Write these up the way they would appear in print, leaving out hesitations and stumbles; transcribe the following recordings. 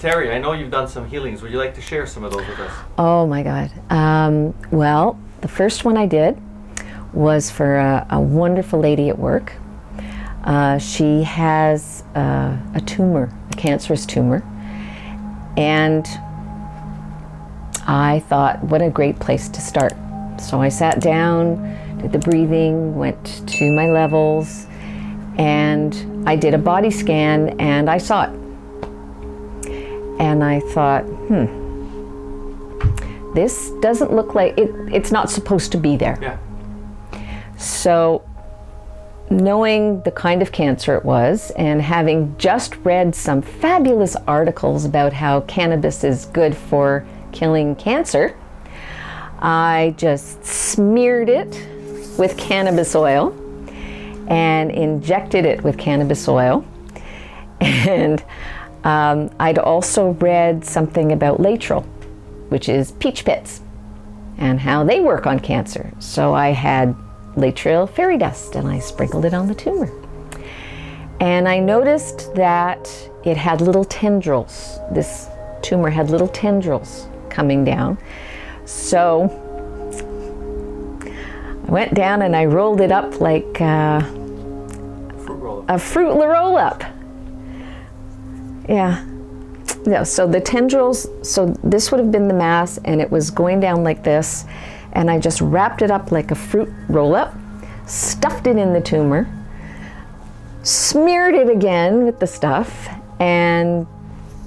Terri, I know you've done some healings. Would you like to share some of those with us? Oh my God. Well, the first one I did was for a wonderful lady at work. She has a tumor, a cancerous tumor, and I thought, what a great place to start. So I sat down, did the breathing, went to my levels, and I did a body scan, and I saw it. And I thought, this doesn't look like, it's not supposed to be there. Yeah. So, knowing the kind of cancer it was, and having just read some fabulous articles about how cannabis is good for killing cancer, I just smeared it with cannabis oil and injected it with cannabis oil. And I'd also read something about Laetrile, which is peach pits, and how they work on cancer. So I had Laetrile fairy dust and I sprinkled it on the tumor. And I noticed that it had little tendrils. This tumor had little tendrils coming down. So I went down and I rolled it up like a fruit roll-up. Yeah. So the tendrils, so this would have been the mass, and it was going down like this, and I just wrapped it up like a fruit roll-up, stuffed it in the tumor, smeared it again with the stuff and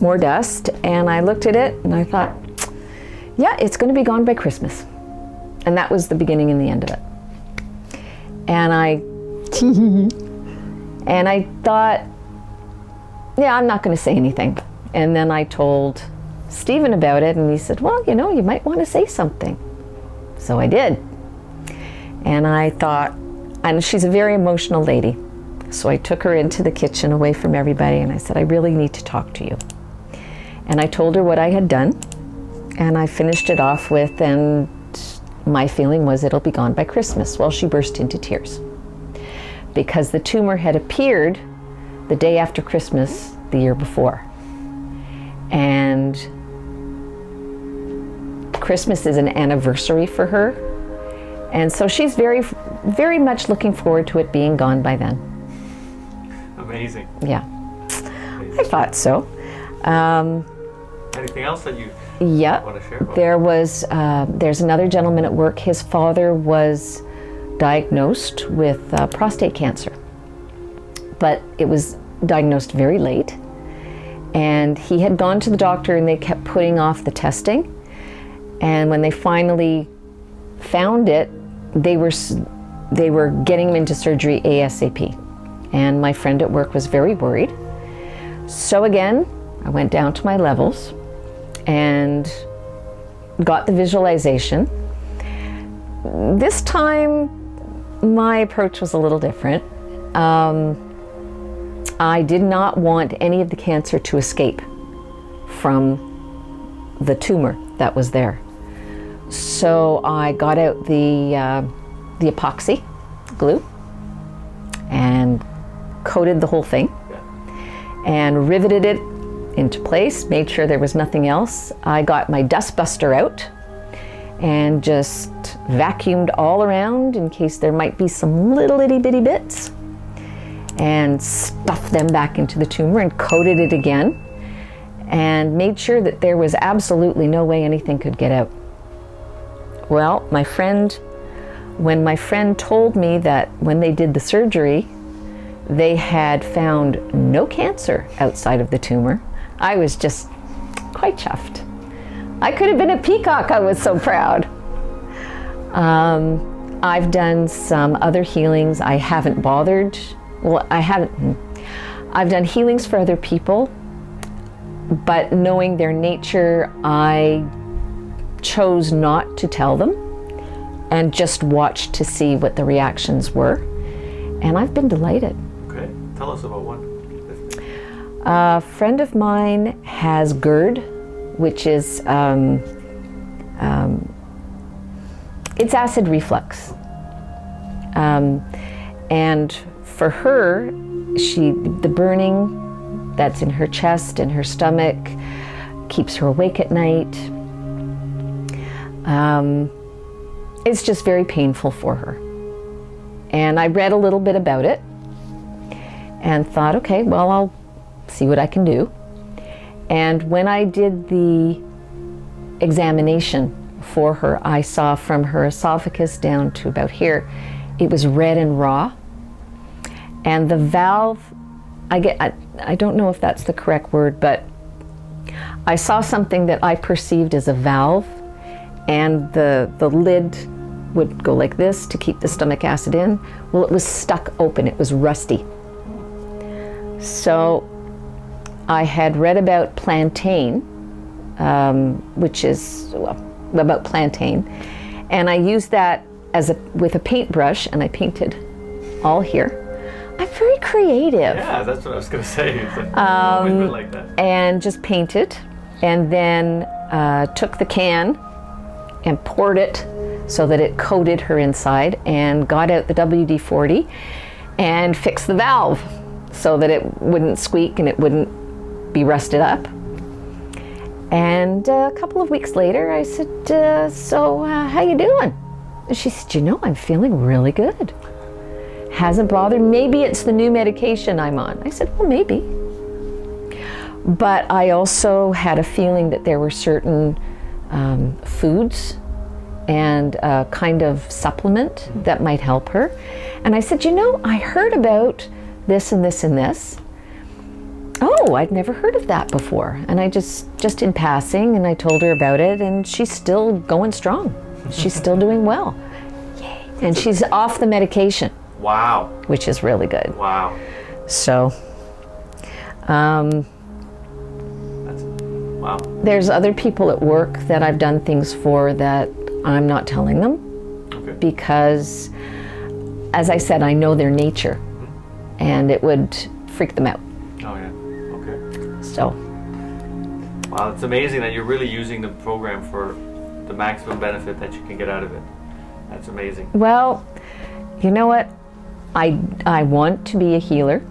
more dust, and I looked at it and I thought, yeah, it's going to be gone by Christmas. And that was the beginning and the end of it. And I thought, yeah, I'm not going to say anything. And then I told Stephen about it, and he said, well, you know, you might want to say something. So I did. And I thought, and she's a very emotional lady. So I took her into the kitchen away from everybody, and I said, I really need to talk to you. And I told her what I had done, and I finished it off with, and my feeling was it'll be gone by Christmas. Well, she burst into tears because the tumor had appeared the day after Christmas the year before. And Christmas is an anniversary for her. And so she's very, very much looking forward to it being gone by then. Amazing. Yeah. Amazing. I thought so. Anything else that you want to share about? There's another gentleman at work. His father was diagnosed with prostate cancer, but it was diagnosed very late, and he had gone to the doctor and they kept putting off the testing, and when they finally found it, they were getting him into surgery ASAP, and my friend at work was very worried. So again, I went down to my levels and got the visualization. This time my approach was a little different. I did not want any of the cancer to escape from the tumor that was there. So I got out the epoxy glue and coated the whole thing and riveted it into place, made sure there was nothing else. I got my dust buster out and just vacuumed all around in case there might be some little itty bitty bits, and stuffed them back into the tumor and coated it again and made sure that there was absolutely no way anything could get out. Well, when my friend told me that when they did the surgery, they had found no cancer outside of the tumor, I was just quite chuffed. I could have been a peacock, I was so proud. I've done some other healings. I haven't bothered. Well, I've done healings for other people, but knowing their nature, I chose not to tell them and just watched to see what the reactions were. And I've been delighted. Okay, tell us about one. A friend of mine has GERD, which is, it's acid reflux. And for her, the burning that's in her chest and her stomach, keeps her awake at night. It's just very painful for her. And I read a little bit about it and thought, okay, well, I'll see what I can do. And when I did the examination for her, I saw from her esophagus down to about here, it was red and raw. And the valve, I don't know if that's the correct word, but I saw something that I perceived as a valve, and the lid would go like this to keep the stomach acid in. Well, it was stuck open, it was rusty. So I had read about plantain, which is about plantain, and I used that with a paintbrush, and I painted all here. I'm very creative. Yeah, that's what I was going to say. It's always been like that. And just painted, and then took the can and poured it so that it coated her inside, and got out the WD-40 and fixed the valve so that it wouldn't squeak and it wouldn't be rusted up. And a couple of weeks later, I said, so how you doing? And she said, you know, I'm feeling really good. Hasn't bothered. Maybe it's the new medication I'm on. I said, well, maybe. But I also had a feeling that there were certain foods and a kind of supplement that might help her. And I said, you know, I heard about this and this and this. Oh, I'd never heard of that before. And I just in passing, and I told her about it, and she's still going strong. She's still doing well. Yay. And she's off the medication. Wow. Which is really good. Wow. So, Wow. there's other people at work that I've done things for that I'm not telling them. Okay. Because, as I said, I know their nature, and it would freak them out. Oh, yeah. Okay. So, Wow, it's amazing that you're really using the program for the maximum benefit that you can get out of it. That's amazing. well, you know what? I want to be a healer.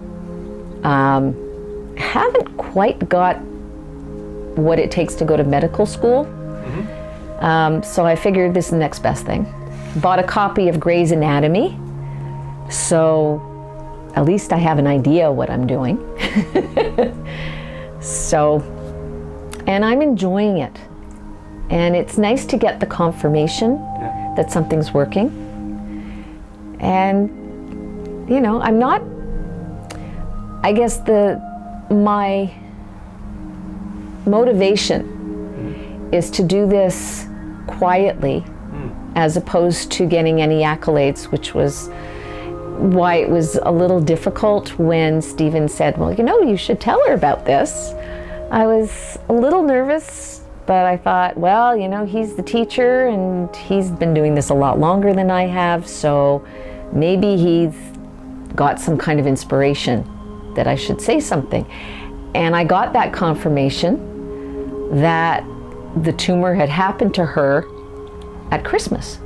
Haven't quite got what it takes to go to medical school. So I figured this is the next best thing. Bought a copy of Grey's Anatomy, so at least I have an idea what I'm doing. So, and I'm enjoying it. And it's nice to get the confirmation that something's working. And, you know, I'm not, I guess my motivation is to do this quietly as opposed to getting any accolades, which was why it was a little difficult when Stephen said, well, you know, you should tell her about this. I was a little nervous, but I thought, well, you know, he's the teacher and he's been doing this a lot longer than I have, so maybe he's got some kind of inspiration that I should say something. And I got that confirmation that the tumor had happened to her at Christmas.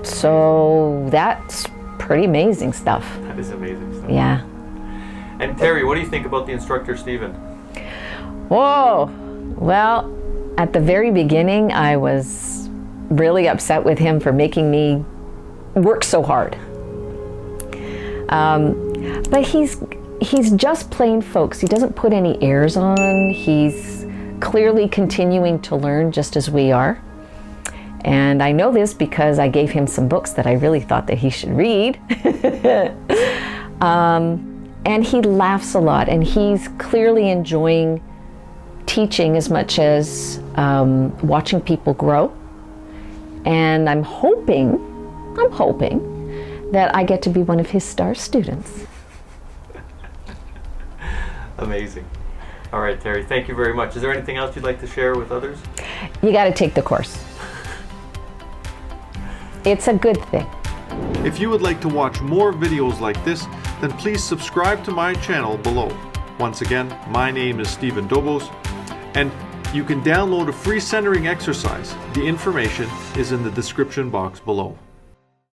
So that's pretty amazing stuff. That is amazing stuff. Yeah. And Terri, what do you think about the instructor, Stephen? Whoa. Well, at the very beginning, I was really upset with him for making me work so hard. But he's just plain folks. He doesn't put any airs on. He's clearly continuing to learn just as we are. And I know this because I gave him some books that I really thought that he should read. And he laughs a lot, and he's clearly enjoying teaching as much as watching people grow. And I'm hoping that I get to be one of his star students. Amazing. All right, Terri, thank you very much. Is there anything else you'd like to share with others? You got to take the course. It's a good thing. If you would like to watch more videos like this, then please subscribe to my channel below. Once again, my name is Stephen Dobos, and you can download a free centering exercise. The information is in the description box below.